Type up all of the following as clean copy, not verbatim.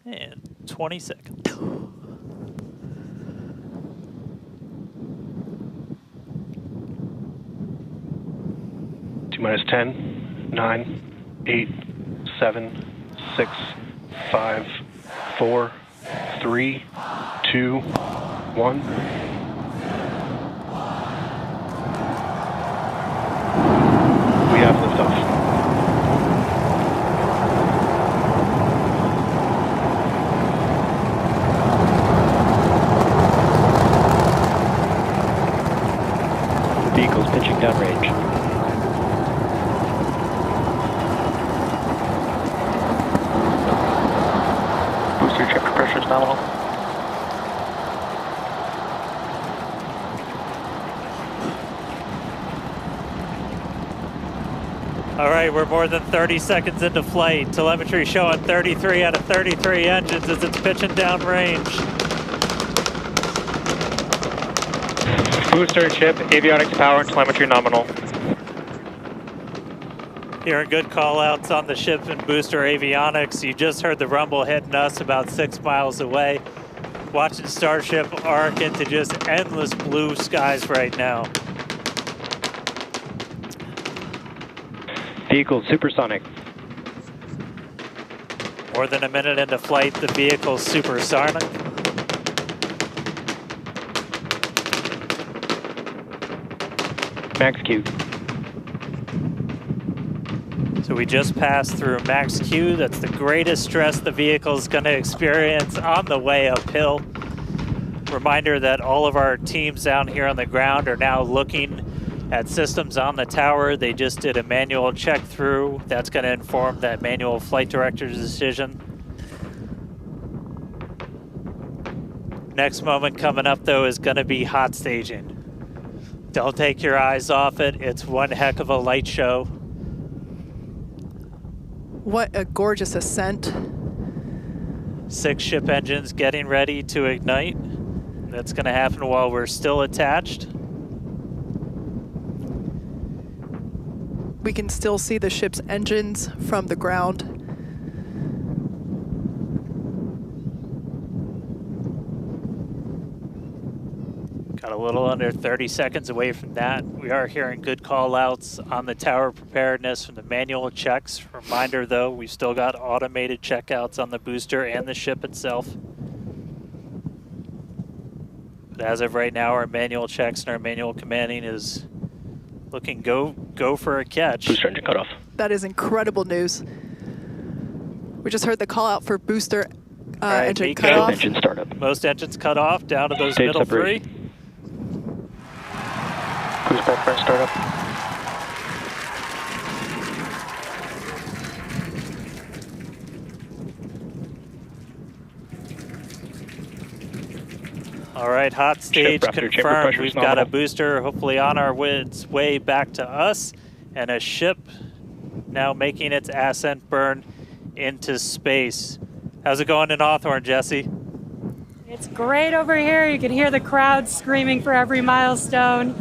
And 20 seconds. T-minus 10, 9, 8, 7, 6, 5, 4, 3, 2, 1. We have liftoff. Vehicle's pitching downrange. Booster check pressure is nominal. All right, we're more than 30 seconds into flight. Telemetry showing 33 out of 33 engines as it's pitching downrange. Booster, chip, avionics, power, and telemetry nominal. Hearing good call outs on the ship and booster avionics. You just heard the rumble hitting us about 6 miles away. Watching Starship arc into just endless blue skies right now. Vehicle supersonic. More than a minute into flight, the vehicle's supersonic. Max Q. So we just passed through max Q. That's the greatest stress the vehicle is going to experience on the way uphill. Reminder that all of our teams down here on the ground are now looking at systems on the tower. They just did a manual check through. That's going to inform that manual flight director's decision. Next moment coming up, though, is going to be hot staging. Don't take your eyes off it. It's one heck of a light show. What a gorgeous ascent. 6 ship engines getting ready to ignite. That's going to happen while we're still attached. We can still see the ship's engines from the ground. Got a little under 30 seconds away from that. We are hearing good call outs on the tower preparedness from the manual checks. Reminder though, we've still got automated checkouts on the booster and the ship itself. But as of right now, our manual checks and our manual commanding is looking go for a catch. Booster engine cut off. That is incredible news. We just heard the call out for booster engine cut off. Engine startup. Most engines cut off, down to those Stage middle separation. 3. Boost backburn startup. All right, hot stage chamber confirmed. pressure We've is got a nominal. booster hopefully on its way back to us, and a ship now making its ascent burn into space. How's it going in Hawthorne, Jesse? It's great over here. You can hear the crowd screaming for every milestone.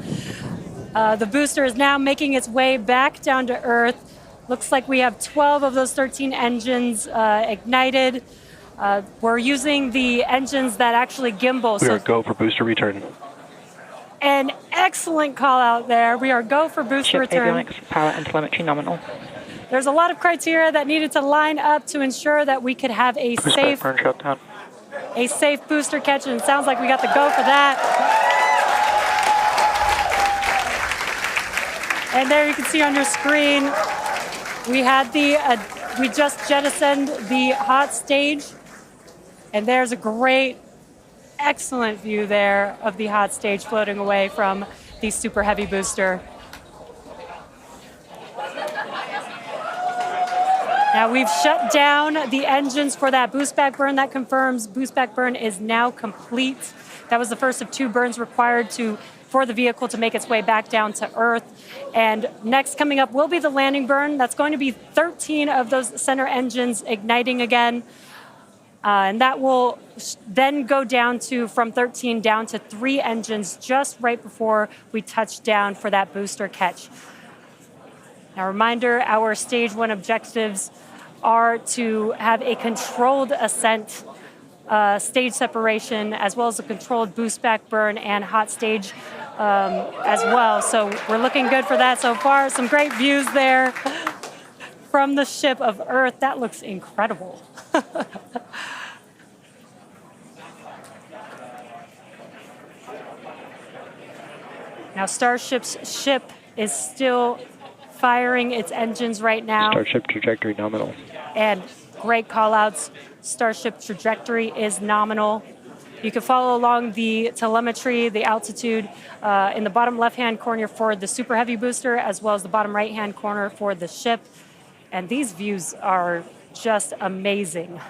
The booster is now making its way back down to Earth. Looks like we have 12 of those 13 engines ignited. We're using the engines that actually gimbal. We So are go for booster return. an excellent call out there. We are go for booster Ship return. avionics, power, and telemetry nominal. There's a lot of criteria that needed to line up to ensure that we could have a Boost safe backburn shutdown. booster catch, and it sounds like we got the go for that. And there you can see on your screen, we had we just jettisoned the hot stage, and there's a great, excellent view there of the hot stage floating away from the super heavy booster. Now we've shut down the engines for that boost back burn. That confirms boost back burn is now complete. That was the first of 2 burns required for the vehicle to make its way back down to Earth. And next coming up will be the landing burn. That's going to be 13 of those center engines igniting again. And that will then go down from 13 down to 3 engines just right before we touch down for that booster catch. Now, reminder, our stage 1 objectives are to have a controlled ascent, stage separation, as well as a controlled boost back burn and hot stage as well. So we're looking good for that so far. Some great views there from the ship of Earth. That looks incredible. Now Starship's ship is still firing its engines right now. Starship trajectory nominal. And great call-outs. Starship trajectory is nominal. You can follow along the telemetry, the altitude in the bottom left-hand corner for the Super Heavy booster, as well as the bottom right-hand corner for the ship. And these views are just amazing.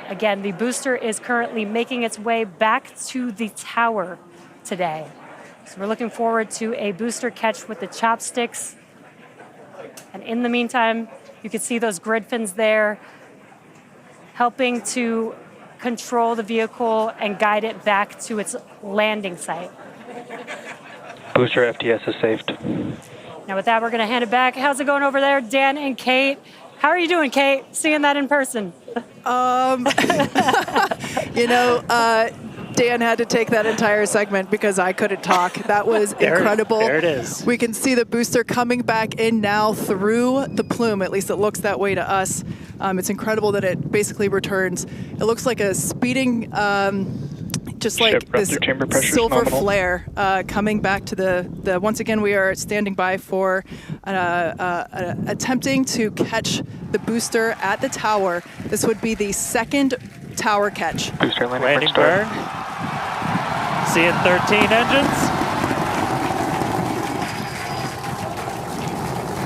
Again, the booster is currently making its way back to the tower today. So we're looking forward to a booster catch with the chopsticks. And in the meantime, you can see those grid fins there, helping to control the vehicle and guide it back to its landing site. Booster FTS is saved. Now with that, we're gonna hand it back. How's it going over there, Dan and Kate? How are you doing, Kate? Seeing that in person? You know, Dan had to take that entire segment because I couldn't talk. That was incredible. There it is. We can see the booster coming back in now through the plume. At least it looks that way to us. It's incredible that it basically returns. It looks like a speeding, just like this silver flare coming back to the. Once again, we are standing by for attempting to catch the booster at the tower. This would be the second tower catch. Booster Landing burn. Seeing 13 engines.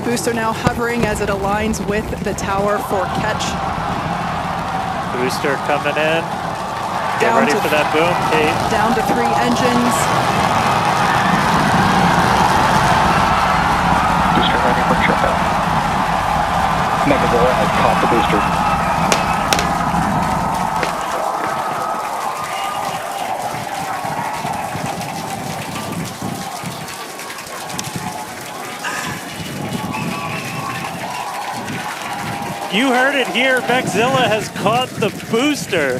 Booster now hovering as it aligns with the tower for catch. Booster coming in. Get ready for that boom, Kate. Down to 3 engines. Booster landing for shutdown. Megazilla has caught the booster. You heard it here. Megazilla has caught the booster.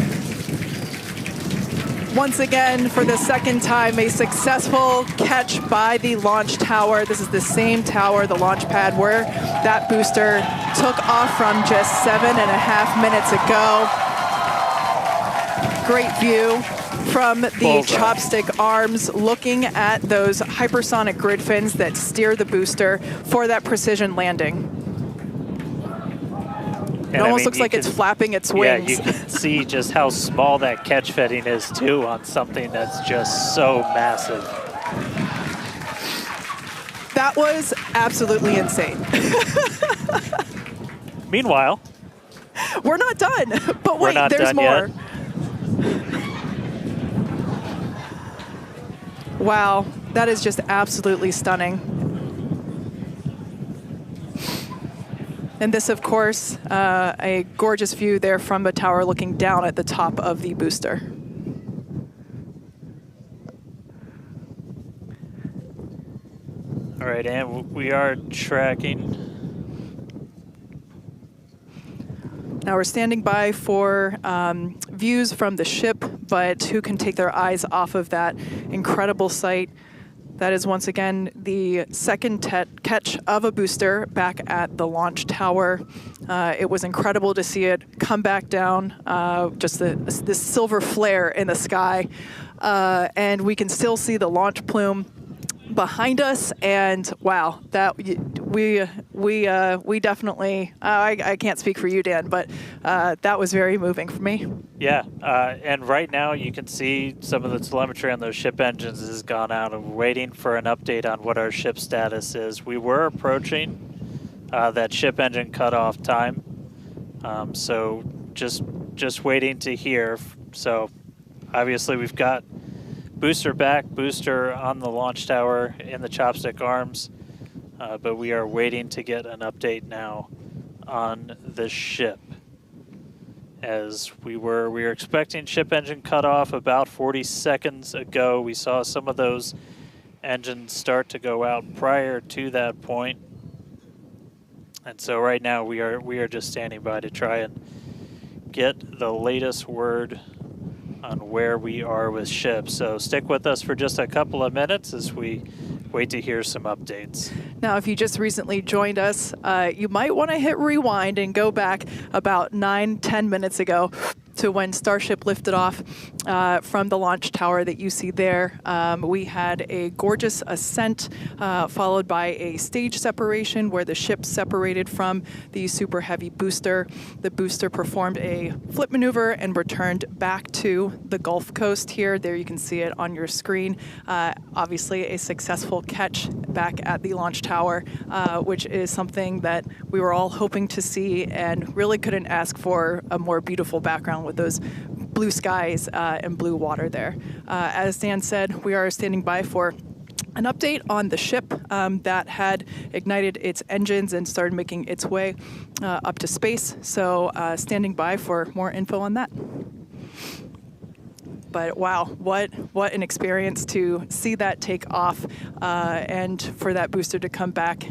Once again, for the second time, a successful catch by the launch tower. This is the same tower, the launch pad, where that booster took off from just 7.5 minutes ago. Great view from the chopstick arms, looking at those hypersonic grid fins that steer the booster for that precision landing. It almost looks like it's flapping its wings. Yeah, you can see just how small that catch fetting is, too, on something that's just so massive. That was absolutely insane. Meanwhile, we're not done, but wait, there's more. Wow, that is just absolutely stunning. And this, of course, a gorgeous view there from the tower looking down at the top of the booster. All right, and we are tracking. Now we're standing by for views from the ship, but who can take their eyes off of that incredible sight? That is once again the second catch of a booster back at the launch tower. It was incredible to see it come back down, just this silver flare in the sky. And we can still see the launch plume behind us, and wow, that we definitely, I can't speak for you, Dan, but that was very moving for me. Yeah, and right now you can see some of the telemetry on those ship engines has gone out, and we're waiting for an update on what our ship status is. We were approaching that ship engine cutoff time, so just waiting to hear. So obviously we've got booster back, booster on the launch tower in the chopstick arms, but we are waiting to get an update now on the ship. As we were expecting ship engine cutoff about 40 seconds ago. We saw some of those engines start to go out prior to that point. And so right now we are just standing by to try and get the latest word on where we are with ships. So stick with us for just a couple of minutes as we wait to hear some updates. Now, if you just recently joined us, you might want to hit rewind and go back about 9-10 minutes ago to when Starship lifted off from the launch tower that you see there. We had a gorgeous ascent followed by a stage separation where the ship separated from the Super Heavy booster. The booster performed a flip maneuver and returned back to the Gulf Coast here. There you can see it on your screen. Obviously a successful catch back at the launch tower, which is something that we were all hoping to see and really couldn't ask for a more beautiful background with those blue skies and blue water there. As Dan said, we are standing by for an update on the ship that had ignited its engines and started making its way up to space. So standing by for more info on that. But wow, what an experience to see that take off and for that booster to come back.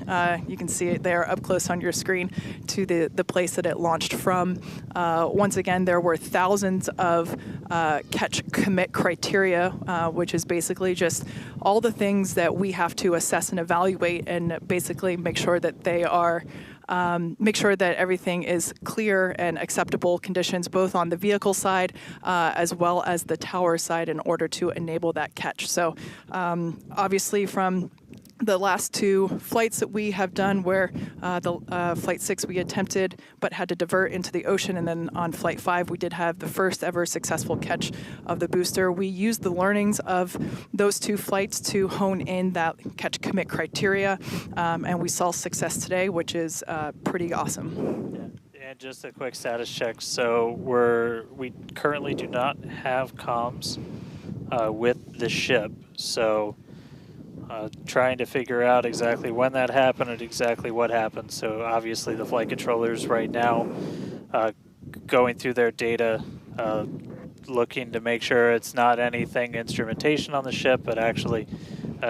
You can see it there up close on your screen to the place that it launched from. Once again, there were thousands of catch commit criteria, which is basically just all the things that we have to assess and evaluate and basically make sure that they are make sure that everything is clear and acceptable conditions, both on the vehicle side as well as the tower side in order to enable that catch. So obviously from the last two flights that we have done where Flight 6 we attempted but had to divert into the ocean, and then on Flight 5 we did have the first ever successful catch of the booster. We used the learnings of those two flights to hone in that catch commit criteria, and we saw success today, which is pretty awesome. Yeah. And just a quick status check. So we currently do not have comms with the ship. So trying to figure out exactly when that happened and exactly what happened. So obviously the flight controllers right now going through their data, looking to make sure it's not anything instrumentation on the ship, but actually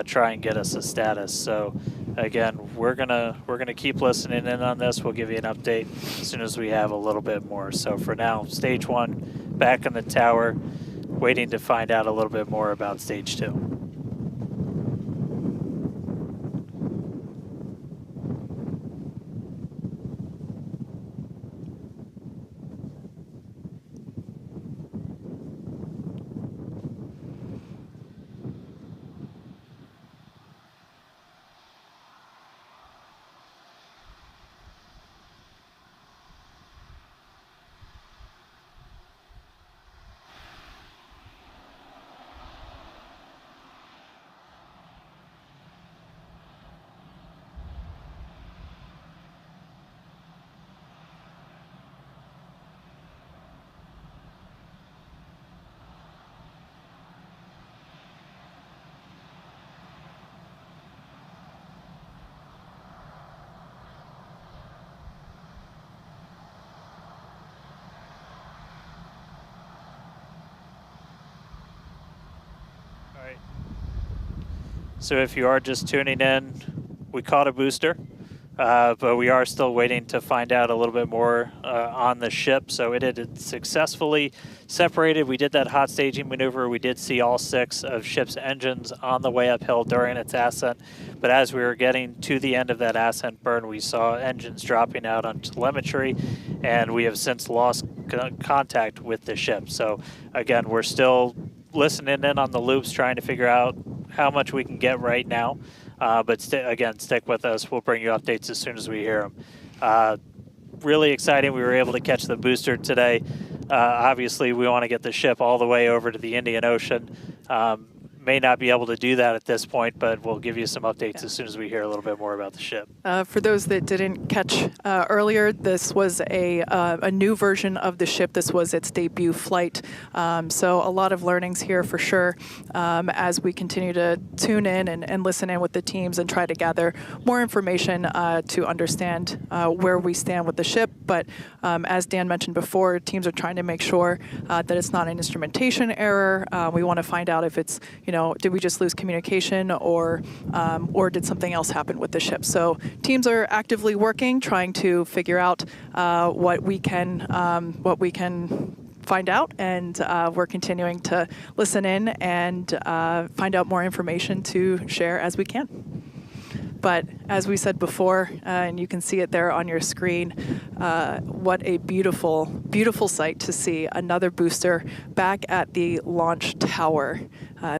try and get us a status. So again, we're gonna keep listening in on this. We'll give you an update as soon as we have a little bit more. So for now, stage 1 back in the tower, waiting to find out a little bit more about stage 2. So if you are just tuning in, we caught a booster, but we are still waiting to find out a little bit more on the ship. So it had successfully separated. We did that hot staging maneuver. We did see all 6 of ship's engines on the way uphill during its ascent. But as we were getting to the end of that ascent burn, we saw engines dropping out on telemetry, and we have since lost contact with the ship. So again, we're still listening in on the loops, trying to figure out how much we can get right now. But again, stick with us. We'll bring you updates as soon as we hear them. Really exciting. We were able to catch the booster today. Obviously, we want to get the ship all the way over to the Indian Ocean. May not be able to do that at this point, but we'll give you some updates as soon as we hear a little bit more about the ship. For those that didn't catch earlier, this was a new version of the ship. This was its debut flight. So a lot of learnings here for sure as we continue to tune in and listen in with the teams and try to gather more information to understand where we stand with the ship. But as Dan mentioned before, teams are trying to make sure that it's not an instrumentation error. We want to find out if it's did we just lose communication, or did something else happen with the ship? So teams are actively working, trying to figure out what we can find out, and we're continuing to listen in and find out more information to share as we can. But as we said before, and you can see it there on your screen, what a beautiful, beautiful sight to see another booster back at the launch tower.